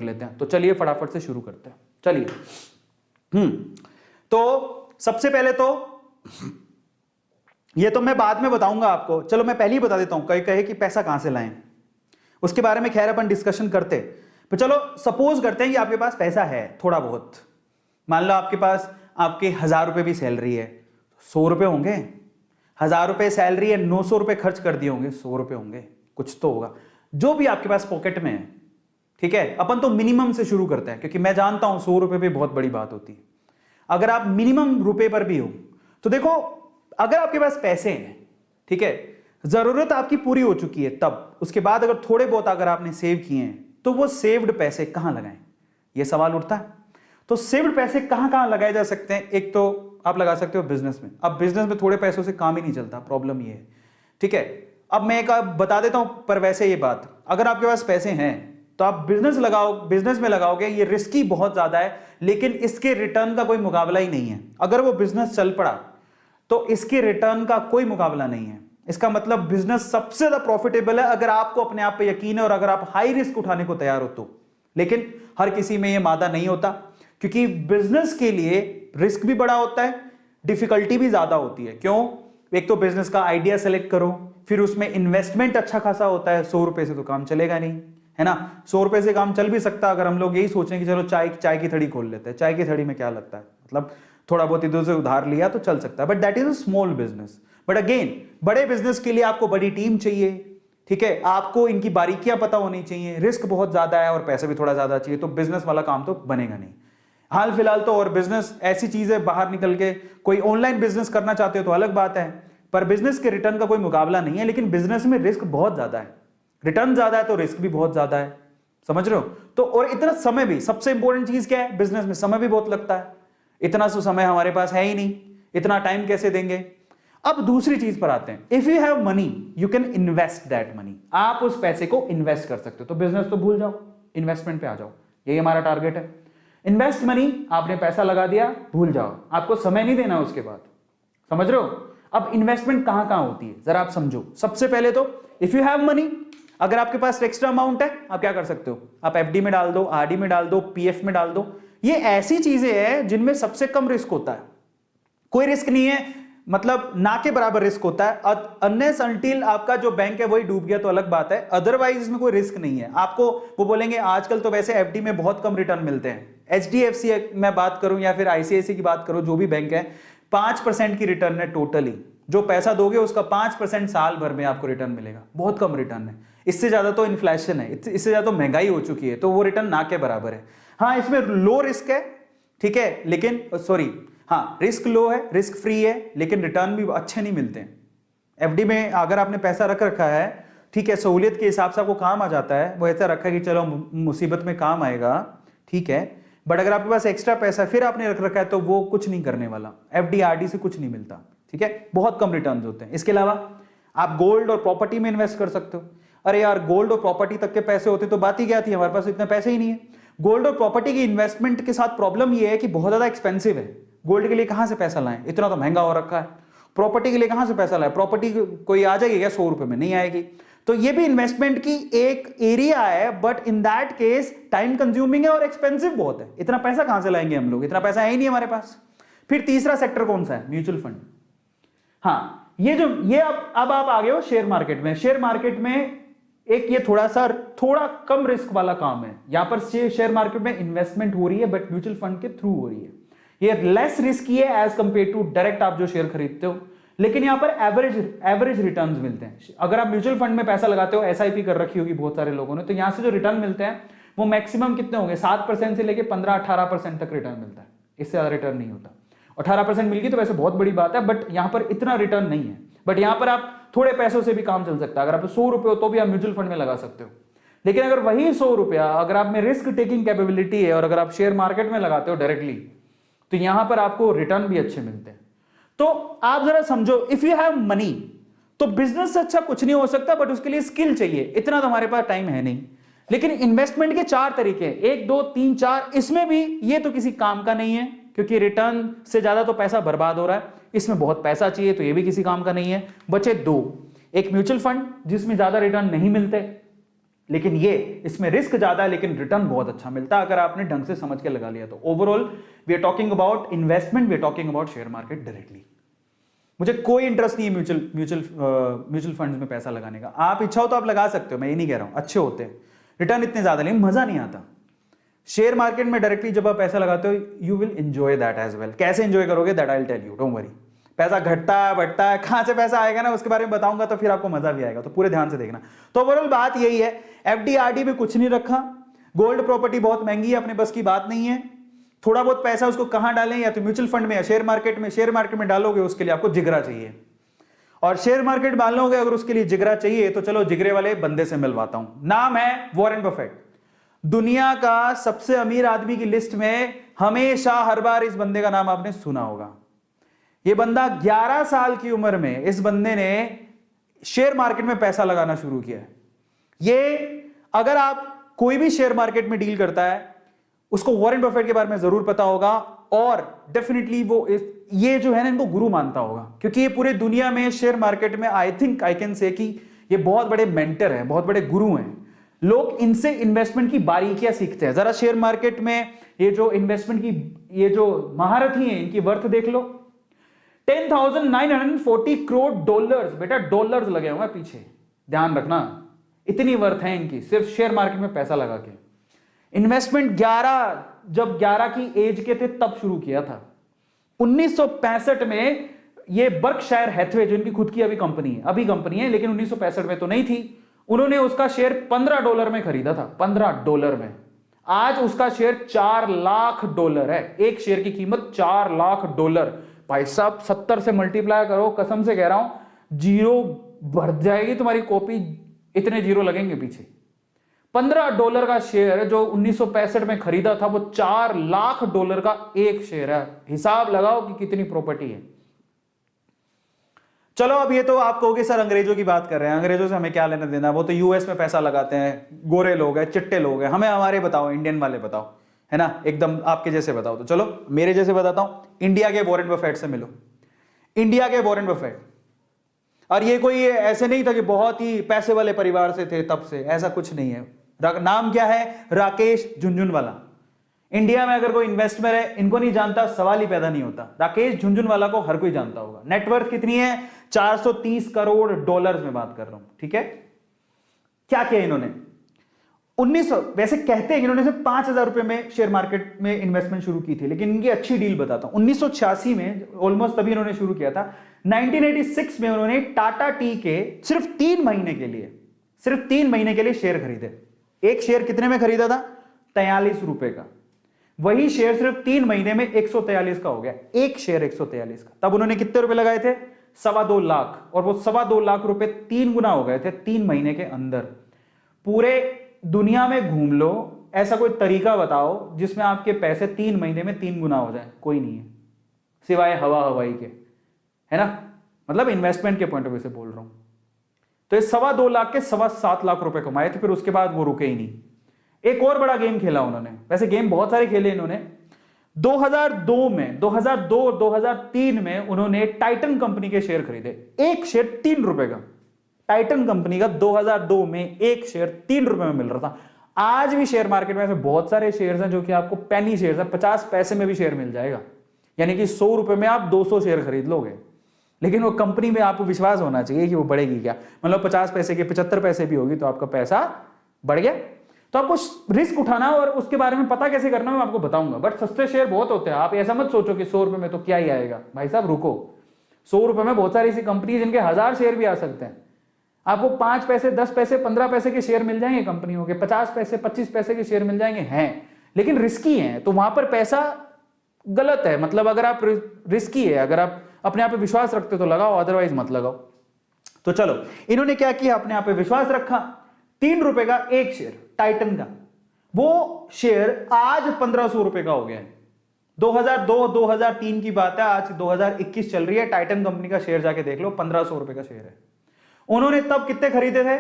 लेते हैं। तो चलिए फटाफट से शुरू करते हैं। चलिए तो सबसे पहले तो ये तो मैं बाद में बताऊंगा आपको, चलो मैं पहले ही बता देता हूं। कई कहे कि पैसा कहां से लाएं, उसके बारे में खैर अपन डिस्कशन करते, तो चलो सपोज करते हैं कि आपके पास पैसा है थोड़ा बहुत। मान लो आपके पास आपके 1000 रुपए भी सैलरी है, 100 रुपए होंगे। 1000 रुपए सैलरी है, 900 रुपए खर्च कर दिए होंगे, 100 रुपए होंगे, कुछ तो होगा जो भी आपके पास पॉकेट में है। ठीक है, अपन तो मिनिमम से शुरू करते हैं, क्योंकि मैं जानता हूं 100 रुपए भी बहुत बड़ी बात होती है। अगर आप मिनिमम रुपए पर भी हो तो देखो, अगर आपके पास पैसे हैं, ठीक है, जरूरत आपकी पूरी हो चुकी है, तब उसके बाद अगर थोड़े बहुत अगर आपने सेव किए हैं तो वो सेव्ड पैसे कहां लगाएं, ये सवाल उठता है। तो सेव्ड पैसे कहां कहां लगाए जा सकते हैं? एक तो आप लगा सकते हो बिजनेस में। अब बिजनेस में थोड़े पैसों से काम ही नहीं चलता, प्रॉब्लम ये है। ठीक है, अब मैं एक बता देता हूं, पर वैसे ये बात, अगर आपके पास पैसे हैं तो आप बिजनेस लगाओ, बिजनेस में लगाओगे, ये रिस्की बहुत ज्यादा है, लेकिन इसके रिटर्न का कोई मुकाबला ही नहीं है। अगर वो बिजनेस चल पड़ा तो इसके रिटर्न का कोई मुकाबला नहीं है। इसका मतलब बिजनेस सबसे ज्यादा प्रॉफिटेबल है अगर आपको अपने आप पे यकीन है और अगर आप हाई रिस्क उठाने को तैयार हो तो। लेकिन हर किसी में यह मादा नहीं होता, क्योंकि बिजनेस के लिए रिस्क भी बड़ा होता है, डिफिकल्टी भी ज्यादा होती है। क्यों? एक तो बिजनेस का आइडिया सेलेक्ट करो, फिर उसमें इन्वेस्टमेंट अच्छा खासा होता है। 100 रुपए से तो काम चलेगा नहीं, है ना। 100 रुपए से काम चल भी सकता अगर हम लोग यही सोचें कि चलो चाय की थड़ी खोल लेते हैं। चाय की थड़ी में क्या लगता है, मतलब थोड़ा बहुत इधर से उधार लिया तो चल सकता है, but that is a small business. But again, बड़े बिजनेस के लिए आपको बड़ी टीम चाहिए, ठीक है, आपको इनकी बारीकियां पता होनी चाहिए, रिस्क बहुत ज्यादा है और पैसा भी थोड़ा ज्यादा चाहिए, तो बिजनेस वाला काम तो बनेगा नहीं हाल फिलहाल तो। और बिजनेस ऐसी चीज है, बाहर निकल के कोई ऑनलाइन बिजनेस करना चाहते हो तो अलग बात है, पर बिजनेस के रिटर्न का कोई मुकाबला नहीं है। लेकिन बिजनेस में रिस्क बहुत ज्यादा है, रिटर्न ज्यादा है तो रिस्क भी बहुत ज्यादा है, समझ रहे हो। तो और इतना समय भी, सबसे इंपॉर्टेंट चीज क्या है बिजनेस में, समय भी बहुत लगता है। इतना तो समय हमारे पास है ही नहीं, इतना टाइम कैसे देंगे। अब दूसरी चीज पर आते हैं, if you have money you can invest that money. आप उस पैसे को इन्वेस्ट कर सकते हो। तो बिजनेस तो भूल जाओ, इन्वेस्टमेंट पे आ जाओ, यही हमारा टारगेट है। इन्वेस्ट मनी, आपने पैसा लगा दिया, भूल जाओ, आपको समय नहीं देना उसके बाद, समझ रहे हो। अब इन्वेस्टमेंट कहां कहां होती है जरा आप समझो। सबसे पहले तो इफ यू हैव मनी, अगर आपके पास एक्स्ट्रा अमाउंट है आप क्या कर सकते हो, आप एफडी में डाल दो, आरडी में डाल दो, पीएफ में डाल दो। ये ऐसी चीजें हैं जिनमें सबसे कम रिस्क होता है, कोई रिस्क नहीं है, मतलब ना के बराबर रिस्क होता है। अनलेस अनटिल आपका जो बैंक है वही डूब गया तो अलग बात है, अदरवाइज इसमें कोई रिस्क नहीं है। आपको वो बोलेंगे आजकल तो वैसे एफडी में बहुत कम रिटर्न मिलते हैं, एचडीएफसी मैं बात करूं या फिर आईसीआईसी की बात करूं, जो भी बैंक है, 5% की रिटर्न है टोटली। जो पैसा दोगे उसका 5% साल भर में आपको रिटर्न मिलेगा, बहुत कम रिटर्न है। इससे ज्यादा तो इन्फ्लेशन है, इससे ज्यादा तो महंगाई हो चुकी है, तो वो रिटर्न ना के बराबर है। हाँ, इसमें लो रिस्क है, ठीक है, लेकिन सॉरी, हाँ रिस्क लो है, रिस्क फ्री है, लेकिन रिटर्न भी अच्छे नहीं मिलते हैं। एफडी में अगर आपने पैसा रख रखा है, ठीक है, सहूलियत के हिसाब से आपको काम आ जाता है, वो ऐसा रखा है कि चलो मुसीबत में काम आएगा, ठीक है, बट अगर आपके पास एक्स्ट्रा पैसा फिर आपने रख रखा है तो वो कुछ नहीं करने वाला, एफडी आरडी से कुछ नहीं मिलता, ठीक है, बहुत कम रिटर्न होते हैं। इसके अलावा आप गोल्ड और प्रॉपर्टी में इन्वेस्ट कर सकते हो। अरे यार, गोल्ड और प्रॉपर्टी तक के पैसे होते तो बात ही क्या थी, हमारे पास इतने पैसे ही नहीं है। गोल्ड और प्रॉपर्टी की इन्वेस्टमेंट के साथ प्रॉब्लम ये है कि बहुत ज्यादा एक्सपेंसिव है। गोल्ड के लिए कहां से पैसा लाएं, इतना तो महंगा हो रखा है। प्रॉपर्टी के लिए कहां से पैसा लाएं, प्रॉपर्टी कोई आ जाएगी क्या 100 रुपए में, नहीं आएगी। तो ये भी इन्वेस्टमेंट की एक एरिया है, but in that case time consuming है और एक्सपेंसिव बहुत है। इतना पैसा कहां से लाएंगे हम लोग, इतना पैसा है ही नहीं हमारे पास। फिर तीसरा सेक्टर कौन सा है, म्यूचुअल फंड। हाँ, ये अब आप आ गए हो शेयर मार्केट में। शेयर मार्केट में एक ये थोड़ा कम रिस्क वाला काम है। यहां पर शेयर मार्केट में इन्वेस्टमेंट हो रही है बट म्यूचुअल फंड के थ्रू हो रही है। ये लेस रिस्की है एज कंपेयर टू डायरेक्ट आप जो शेयर खरीदते हो, लेकिन यहां पर एवरेज रिटर्न्स मिलते हैं। अगर आप म्यूचुअल फंड में पैसा लगाते हो, एसआईपी कर रखी होगी बहुत सारे लोगों ने, तो यहां से जो रिटर्न मिलते हैं वो मैक्सिमम कितने होंगे, 7% से लेके 15-18% तक रिटर्न मिलता है, इससे ज्यादा रिटर्न नहीं होता। 18% मिल गई तो वैसे बहुत बड़ी बात है, बट यहां पर इतना रिटर्न नहीं है। बट यहां पर आप थोड़े पैसों से भी काम चल सकता है। अगर आप 100 रुपए हो तो भी आप म्यूचुअल फंड में लगा सकते हो। लेकिन अगर वही 100 रुपया अगर आप में रिस्क टेकिंग कैपेबिलिटी है और अगर आप शेयर मार्केट में लगाते हो डायरेक्टली, तो यहां पर आपको रिटर्न भी अच्छे मिलते हैं। तो आप जरा समझो, इफ यू हैव मनी तो बिजनेस से अच्छा कुछ नहीं हो सकता, बट उसके लिए स्किल चाहिए। इतना तो हमारे पास टाइम है नहीं। लेकिन इन्वेस्टमेंट के 4 तरीके हैं, 1 2 3 4। इसमें भी ये तो किसी काम का नहीं है, क्योंकि रिटर्न से ज्यादा तो पैसा बर्बाद हो रहा है। इसमें बहुत पैसा चाहिए तो ये भी किसी काम का नहीं है। बचे 2, एक म्यूचुअल फंड जिसमें ज्यादा रिटर्न नहीं मिलते, लेकिन ये इसमें रिस्क ज्यादा है लेकिन रिटर्न बहुत अच्छा मिलता है अगर आपने ढंग से समझ के लगा लिया तो। Overall we are talking about investment, we are talking about share market directly. मुझे कोई इंटरेस्ट नहीं है म्यूचुअल फंड्स में पैसा लगाने का। आप इच्छा हो तो आप लगा सकते हो, मैं ये नहीं कह रहा हूं, अच्छे होते हैं, रिटर्न इतने ज्यादा लेकिन मजा नहीं आता। शेयर मार्केट में डायरेक्टली जब आप पैसा लगाते हो you will enjoy that as well. कैसे एंजॉय करोगे that I will tell you, don't worry. पैसा घटता है बढ़ता है, कहां से पैसा आएगा ना उसके बारे में बताऊंगा तो फिर आपको मजा भी आएगा, तो पूरे ध्यान से देखना। तो ओवरऑल बात यही है, एफडी आरडी में कुछ नहीं रखा, गोल्ड प्रॉपर्टी बहुत महंगी है, अपने बस की बात नहीं है। थोड़ा बहुत पैसा उसको कहां डालें, या तो म्यूचुअल फंड में या शेयर मार्केट में। शेयर मार्केट में डालोगे उसके लिए आपको जिगरा चाहिए, और शेयर मार्केट डालोगे अगर उसके लिए जिगरा चाहिए तो चलो जिगरे वाले बंदे से मिलवाता हूं। नाम है वॉरेन बफेट। दुनिया का सबसे अमीर आदमी की लिस्ट में हमेशा हर बार इस बंदे का नाम आपने सुना होगा। यह बंदा 11 साल की उम्र में इस बंदे ने शेयर मार्केट में पैसा लगाना शुरू किया है। ये अगर आप कोई भी शेयर मार्केट में डील करता है उसको वॉरेन बफेट के बारे में जरूर पता होगा, और डेफिनेटली वो ये जो है ना इनको गुरु मानता होगा, क्योंकि ये पूरे दुनिया में शेयर मार्केट में I think I can say कि ये बहुत बड़े मेंटर हैं, बहुत बड़े गुरु हैं। लोग इनसे इन्वेस्टमेंट की बारीकियां सीखते हैं। जरा शेयर मार्केट में ये जो इन्वेस्टमेंट की ये जो महारथी हैं इनकी वर्थ देख लो, 10,940 करोड़ डॉलर्स, बेटा डॉलर्स लगे हुए पीछे, ध्यान रखना, इतनी वर्थ है इनकी सिर्फ शेयर मार्केट में पैसा लगा के। इन्वेस्टमेंट 11 की एज के थे तब शुरू किया था। 1965 में ये बर्कशायर हैथवे जो इनकी खुद की अभी कंपनी है लेकिन 1965 में तो नहीं थी, उन्होंने उसका शेयर $15 में खरीदा था, $15 में। आज उसका शेयर $4 लाख है, एक शेयर की कीमत $4 लाख। भाई साहब 70 से मल्टीप्लाई करो, कसम से कह रहा हूं जीरो भर जाएगी तुम्हारी कॉपी, इतने जीरो लगेंगे पीछे। $15 का शेयर जो 1965 में खरीदा था वो $4 लाख का एक शेयर है। हिसाब लगाओ कि कितनी प्रॉपर्टी है। चलो अब ये तो आप कहोगे सर अंग्रेजों की बात कर रहे हैं, अंग्रेजों से हमें क्या लेना देना, वो तो यूएस में पैसा लगाते हैं, गोरे लोग हैं, चिट्टे लोग हैं, हमें हमारे बताओ, इंडियन वाले बताओ, है ना, एकदम आपके जैसे बताओ। तो चलो मेरे जैसे बताता हूं, इंडिया के वॉरेन बफेट से मिलो, इंडिया के वॉरेन बफेट। और ये कोई ऐसे नहीं था कि बहुत ही पैसे वाले परिवार से थे तब से, ऐसा कुछ नहीं है। नाम क्या है, राकेश झुनझुनवाला। इंडिया में अगर कोई इन्वेस्टर है इनको नहीं जानता सवाल ही पैदा नहीं होता। राकेश झुनझुनवाला को हर कोई जानता होगा। नेटवर्थ कितनी है, 430 करोड़ डॉलर्स में बात कर रहा हूं, ठीक है। क्या किया इन्होंने, 1900 वैसे कहते हैं कि इन्होंने सिर्फ 5,000 रुपए में शेयर मार्केट में इन्वेस्टमेंट शुरू की थी, लेकिन इनकी अच्छी डील बताता हूं। 1986 में ऑलमोस्ट तभी इन्होंने शुरू किया था। 1986 में उन्होंने टाटा टी के सिर्फ 3 महीने के लिए शेयर खरीदे। एक शेयर कितने में खरीदा था, 43 रुपए का। वही शेयर सिर्फ 3 महीने में 143 का हो गया, एक शेयर 143 का। तब उन्होंने कितने रुपए लगाए थे, 2.25 लाख, और वो 2.25 लाख रुपए 3 गुना हो गए थे 3 महीने के अंदर। पूरे दुनिया में घूम लो, ऐसा कोई तरीका बताओ जिसमें आपके पैसे 3 महीने में 3 गुना हो जाए, कोई नहीं है सिवाय हवाई के, है ना। मतलब इन्वेस्टमेंट के पॉइंट ऑफ व्यू से बोल रहा हूं। तो ये 2.25 लाख के 7.25 लाख रुपए कमाए थे, फिर उसके बाद वो रुके ही नहीं। एक और बड़ा गेम खेला उन्होंने, वैसे गेम बहुत सारे खेले इन्होंने। 2003 में उन्होंने टाइटन कंपनी के शेयर खरीदे, एक शेयर 3 रुपए का। टाइटन कंपनी का 2002 में एक शेयर 3 रुपए में मिल रहा था। आज भी शेयर मार्केट में ऐसे बहुत सारे शेयर्स हैं जो कि आपको पेनी शेयर्स हैं, 50 पैसे में भी शेयर मिल जाएगा, यानी कि 100 रुपए में आप 200 शेयर खरीद लोगे। लेकिन वो कंपनी में आपको विश्वास होना चाहिए कि वो बढ़ेगी क्या, मतलब 50 पैसे के 75 पैसे भी होगी तो आपका पैसा बढ़ गया। तो आपको रिस्क उठाना और उसके बारे में पता कैसे करना मैं आपको बताऊंगा। बट सस्ते शेयर बहुत होते हैं, आप ऐसा मत सोचो कि 100 रुपए में तो क्या ही आएगा। भाई साहब रुको, 100 रुपए में बहुत सारी ऐसी कंपनी जिनके 1000 शेयर भी आ सकते हैं। आपको 5 पैसे 10 पैसे 15 पैसे के शेयर मिल जाएंगे कंपनियों के, 50 पैसे 25 पैसे के शेयर मिल जाएंगे, हैं लेकिन रिस्की हैं, तो वहां पर पैसा गलत है। मतलब अगर आप रिस्की है, अगर आप अपने आप पे विश्वास रखते हो तो लगाओ, अदरवाइज मत लगाओ। तो चलो इन्होंने क्या किया, अपने आप पे विश्वास रखा, 3 रुपए का एक शेयर टाइटन का, वो शेयर आज 1500 रुपए का हो गया है। 2002-2003 की बात है, आज 2021 चल रही है। टाइटन कंपनी का शेयर जाके देख लो, 1500 रुपए का शेयर है। उन्होंने तब कितने खरीदे थे,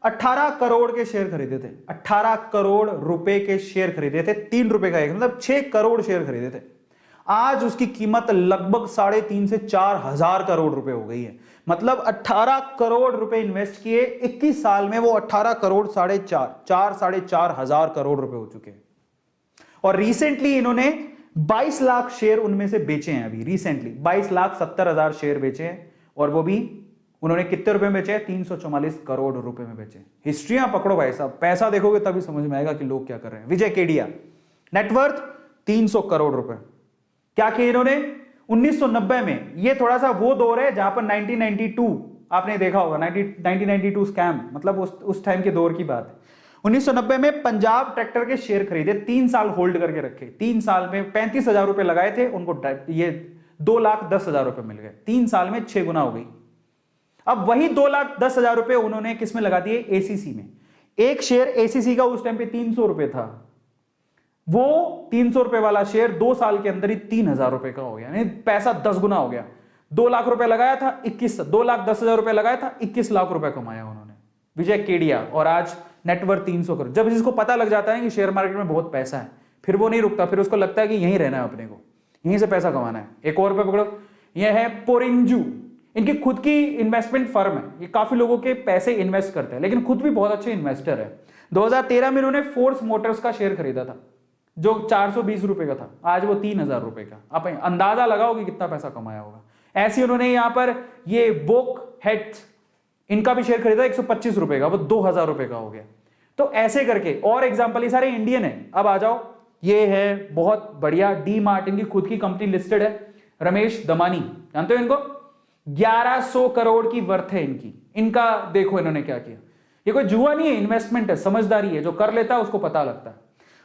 18 करोड़ के शेयर खरीदे थे, 18 करोड़ रुपए के शेयर खरीदे थे, 3 रुपए का एक, मतलब 6 करोड़ शेयर खरीदे थे। आज उसकी कीमत लगभग 3.5 से 4 हजार करोड़ रुपए हो गई है। मतलब 18 करोड़ रुपए इन्वेस्ट किए 21 साल में, वो 18 करोड़ 4.5 हजार करोड़ रुपए हो चुके हैं। और रिसेंटली इन्होंने 22 लाख शेयर उनमें से बेचे हैं। अभी रिसेंटली 22,70,000 शेयर बेचे हैं, और वो भी उन्होंने कितने रुपए में बेचे हैं? 344 करोड़ रुपए में बेचे। हिस्ट्रियां पकड़ो भाई साहब, पैसा देखोगे तभी समझ में आएगा कि लोग क्या कर रहे हैं। विजय केडिया, नेटवर्थ 300 करोड़ रुपए। क्या किया इन्होंने? 1990 में, ये थोड़ा सा वो दौर है जहां पर 1992 आपने देखा होगा, 1992 स्कैम, मतलब उस टाइम के दौर की बात है। 1990 में पंजाब ट्रैक्टर के शेयर खरीदे, 3 साल होल्ड करके रखे। 3 साल में 35,000 रुपए लगाए थे उनको, ये 2,10,000 रुपए मिल गए। 3 साल में 6 गुना हो गई। अब वही 2,10,000 रुपए उन्होंने किस में लगा दिए? एसीसी में। एक शेयर एसीसी का उस टाइम पे 300 रुपए था, वो 300 रुपए वाला शेयर 2 साल के अंदर ही 3,000 रुपए का हो गया, यानी पैसा 10 गुना हो गया। 2 लाख रुपए लगाया था, 2,10,000 रुपए लगाया था, 21 लाख रुपए कमाया उन्होंने, विजय केडिया। और आज नेटवर्थ 300 करोड़। जब इसको पता लग जाता है कि शेयर मार्केट में बहुत पैसा है, फिर वो नहीं रुकता, फिर उसको लगता है कि यहीं रहना है, अपने को यहीं से पैसा कमाना है। एक और पे पकड़ो, ये है पोरिंजू। इनकी खुद की इन्वेस्टमेंट फर्म है, ये काफी लोगों के पैसे इन्वेस्ट करते हैं, लेकिन खुद भी बहुत अच्छे इन्वेस्टर है। 2013 में इन्होंने फोर्स मोटर्स का शेयर खरीदा था, जो 420 रुपए का था, आज वो 3,000 रुपए का। आप अंदाजा लगाओ कि कितना पैसा कमाया होगा। ऐसे उन्होंने यहां पर ये वोक हेड्स, इनका भी शेयर खरीदा 125 रुपए का, वो 2,000 रुपए का हो गया। तो ऐसे करके और एग्जांपल, ये सारे इंडियन है। अब आ जाओ, ये है बहुत बढ़िया, डी मार्ट, इनकी खुद की कंपनी लिस्टेड है। रमेश दमानी, जानते हो इनको? 1100 करोड़ की वर्थ है इनकी। इनका देखो इन्होंने क्या किया। ये कोई जुआ नहीं है, इन्वेस्टमेंट है, समझदारी है। जो कर लेता है उसको पता लगता है।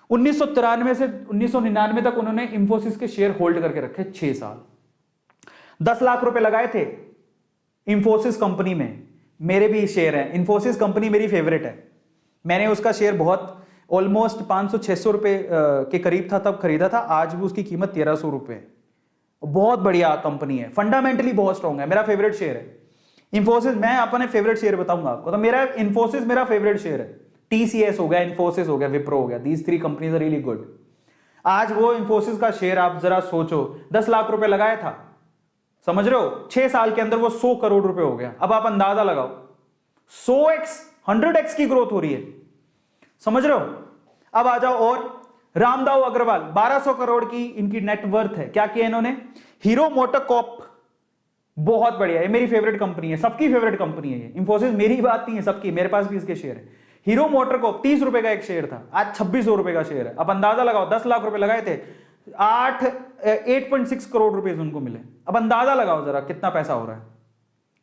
1993 से 1999 तक उन्होंने इंफोसिस के शेयर होल्ड करके रखे 6 साल। 10 लाख रुपए लगाए थे इंफोसिस कंपनी में। मेरे भी शेयर हैं, इंफोसिस कंपनी मेरी फेवरेट है। मैंने उसका शेयर बहुत ऑलमोस्ट 500-600 रुपए के करीब था तब खरीदा था। आज भी उसकी कीमत 1,300 रुपए। बहुत बढ़िया कंपनी है, फंडामेंटली बहुत स्ट्रॉन्ग है, मेरा फेवरेट शेयर है इंफोसिस। मैं अपने फेवरेट शेयर बताऊंगा आपको, तो मेरा इंफोसिस मेरा फेवरेट शेयर है। टीसीएस हो गया, इंफोसिस हो गया, विप्रो हो गया, these 3 companies are really good. आज वो इंफोसिस का शेयर आप जरा सोचो, 10 लाख रुपए लगाया था, समझ रहे हो? 6 साल के अंदर वो 100 करोड़ रुपए हो गया। अब आप अंदाजा लगाओ, 100x 100x की ग्रोथ हो रही है, समझ रहे हो? अब आ जाओ, और रामदाव अग्रवाल, 1200 करोड़ की इनकी नेटवर्थ है। क्या किया इन्होंने? हीरो मोटोकॉर्प, बहुत बढ़िया, ये मेरी फेवरेट कंपनी है, सबकी फेवरेट कंपनी है ये। इंफोसिस मेरी बात नहीं है, सबकी, मेरे पास भी इसके शेयर है। हीरो मोटोकॉर्प 30 रुपए का एक शेयर था, आज 2600 रुपए का शेयर है। अब अंदाजा लगाओ, 10 लाख रुपए लगाए थे, 8.6 करोड़ रुपए उनको मिले। अब अंदाजा लगाओ जरा कितना पैसा हो रहा है।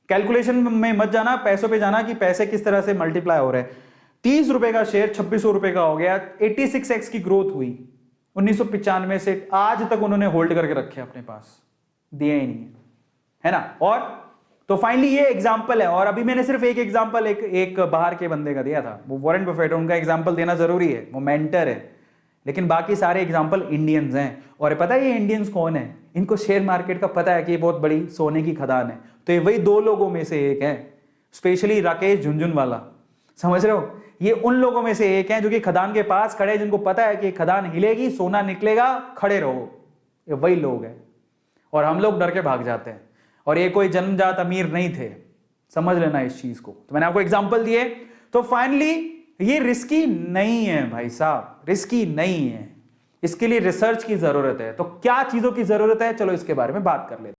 कैलकुलेशन में मत जाना, पैसों पे जाना कि पैसे किस तरह से मल्टीप्लाई हो रहे हैं। 30 रुपए का शेयर 2600 रुपए का हो गया, 86x की ग्रोथ हुई 1995 से आज तक। उन्होंने होल्ड करके रखे अपने पास, दिया ही नहीं है ना? और तो फाइनली ये एग्जांपल है। और अभी मैंने सिर्फ एक एग्जांपल एक बाहर के बंदे का दिया था, वो वॉरेन बफेट, उनका एग्जांपल देना जरूरी है, वो मेंटर है, लेकिन बाकी सारे एग्जांपल इंडियंस हैं। और पता है ये इंडियंस कौन है? इनको शेयर मार्केट का पता है कि ये बहुत बड़ी सोने की खदान है। तो ये वही 2 लोगों में से एक है, स्पेशली राकेश झुनझुनवाला, समझ रहे हो? ये उन लोगों में से एक है जो कि खदान के पास खड़े, जिनको पता है कि खदान हिलेगी, सोना निकलेगा, खड़े रहो। ये वही लोग हैं, और हम लोग डर के भाग जाते हैं। और ये कोई जन्मजात अमीर नहीं थे, समझ लेना इस चीज को। तो मैंने आपको एग्जांपल दिए। तो फाइनली ये रिस्की नहीं है भाई साहब, रिस्की नहीं है। इसके लिए रिसर्च की जरूरत है। तो क्या चीजों की जरूरत है, चलो इसके बारे में बात कर लेते हैं।